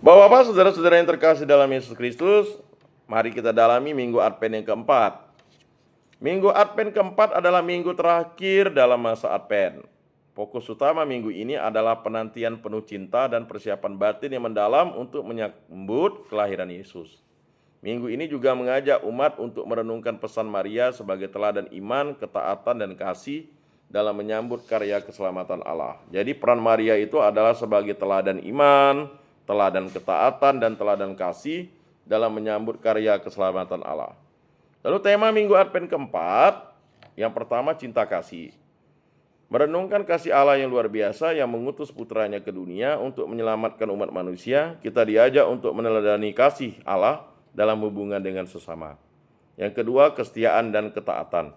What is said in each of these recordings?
Bapak-bapak, saudara-saudara yang terkasih dalam Yesus Kristus, mari kita dalami Minggu Advent yang keempat. Minggu Advent keempat adalah minggu terakhir dalam masa Advent. Fokus utama minggu ini adalah penantian penuh cinta dan persiapan batin yang mendalam untuk menyambut kelahiran Yesus. Minggu ini juga mengajak umat untuk merenungkan pesan Maria sebagai teladan iman, ketaatan, dan kasih dalam menyambut karya keselamatan Allah. Jadi peran Maria itu adalah sebagai teladan iman, teladan ketaatan, dan teladan kasih dalam menyambut karya keselamatan Allah. Lalu tema Minggu Advent keempat, yang pertama cinta kasih. Merenungkan kasih Allah yang luar biasa yang mengutus putranya ke dunia untuk menyelamatkan umat manusia, kita diajak untuk meneladani kasih Allah dalam hubungan dengan sesama. Yang kedua, kesetiaan dan ketaatan.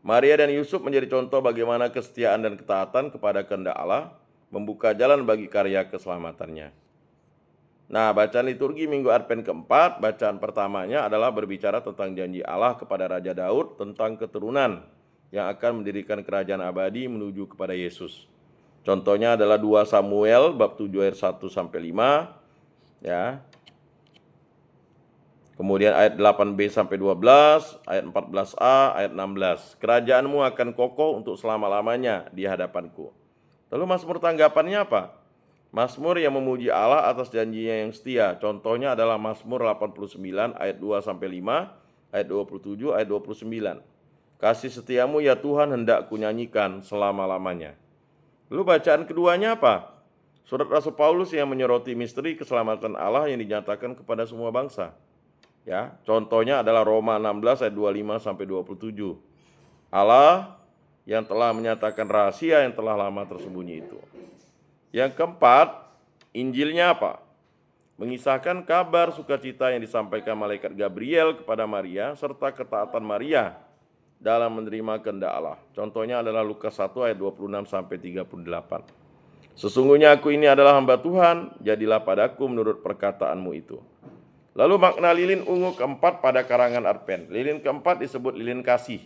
Maria dan Yusuf menjadi contoh bagaimana kesetiaan dan ketaatan kepada kehendak Allah membuka jalan bagi karya keselamatannya. Nah, bacaan liturgi Minggu Advent keempat, bacaan pertamanya adalah berbicara tentang janji Allah kepada Raja Daud tentang keturunan yang akan mendirikan kerajaan abadi menuju kepada Yesus. Contohnya adalah 2 Samuel bab 7 ayat 1 sampai 5, ya. Kemudian ayat 8b sampai 12, ayat 14a, ayat 16. Kerajaanmu akan kokoh untuk selama-lamanya di hadapanku. Lalu Mazmur tanggapannya apa? Mazmur yang memuji Allah atas janjinya yang setia. Contohnya adalah Mazmur 89 ayat 2 sampai 5, ayat 27, ayat 29. Kasih setiamu ya Tuhan hendak kunyanyikan selama-lamanya. Lalu bacaan keduanya apa? Surat Rasul Paulus yang menyoroti misteri keselamatan Allah yang dinyatakan kepada semua bangsa. Ya, contohnya adalah Roma 16 ayat 25 sampai 27. Allah yang telah menyatakan rahasia yang telah lama tersembunyi itu. Yang keempat, Injilnya apa? Mengisahkan kabar sukacita yang disampaikan malaikat Gabriel kepada Maria serta ketaatan Maria dalam menerima kehendak Allah. Contohnya adalah Lukas 1 ayat 26 sampai 38. Sesungguhnya aku ini adalah hamba Tuhan, jadilah padaku menurut perkataanmu itu. Lalu makna lilin ungu keempat pada karangan Advent. Lilin keempat disebut lilin kasih.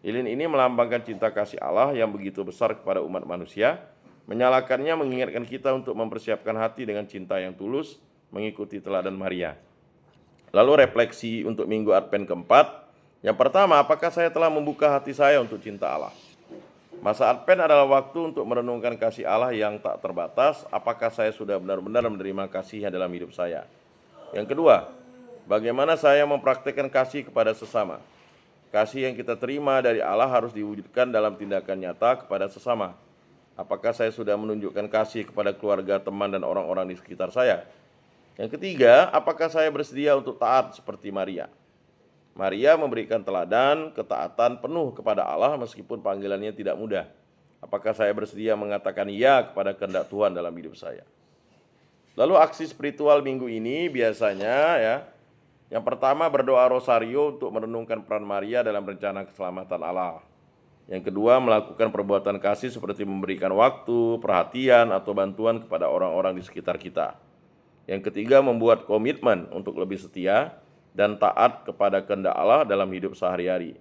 Lilin ini melambangkan cinta kasih Allah yang begitu besar kepada umat manusia. Menyalakannya mengingatkan kita untuk mempersiapkan hati dengan cinta yang tulus, mengikuti teladan Maria. Lalu refleksi untuk Minggu Advent keempat. Yang pertama, apakah saya telah membuka hati saya untuk cinta Allah? Masa Advent adalah waktu untuk merenungkan kasih Allah yang tak terbatas. Apakah saya sudah benar-benar menerima kasih-Nya dalam hidup saya? Yang kedua, bagaimana saya mempraktikkan kasih kepada sesama? Kasih yang kita terima dari Allah harus diwujudkan dalam tindakan nyata kepada sesama. Apakah saya sudah menunjukkan kasih kepada keluarga, teman, dan orang-orang di sekitar saya? Yang ketiga, apakah saya bersedia untuk taat seperti Maria? Maria memberikan teladan ketaatan penuh kepada Allah meskipun panggilannya tidak mudah. Apakah saya bersedia mengatakan ya kepada kehendak Tuhan dalam hidup saya? Lalu aksi spiritual minggu ini biasanya ya, yang pertama berdoa rosario untuk merenungkan peran Maria dalam rencana keselamatan Allah. Yang kedua melakukan perbuatan kasih seperti memberikan waktu, perhatian, atau bantuan kepada orang-orang di sekitar kita. Yang ketiga membuat komitmen untuk lebih setia dan taat kepada kehendak Allah dalam hidup sehari-hari.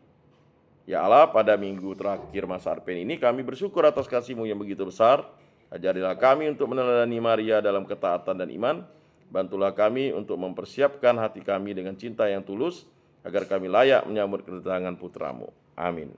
Ya Allah, pada minggu terakhir masa Advent ini kami bersyukur atas kasih-Mu yang begitu besar. Ajarilah kami untuk meneladani Maria dalam ketaatan dan iman. Bantulah kami untuk mempersiapkan hati kami dengan cinta yang tulus, agar kami layak menyambut kedatangan Putra-Mu. Amin.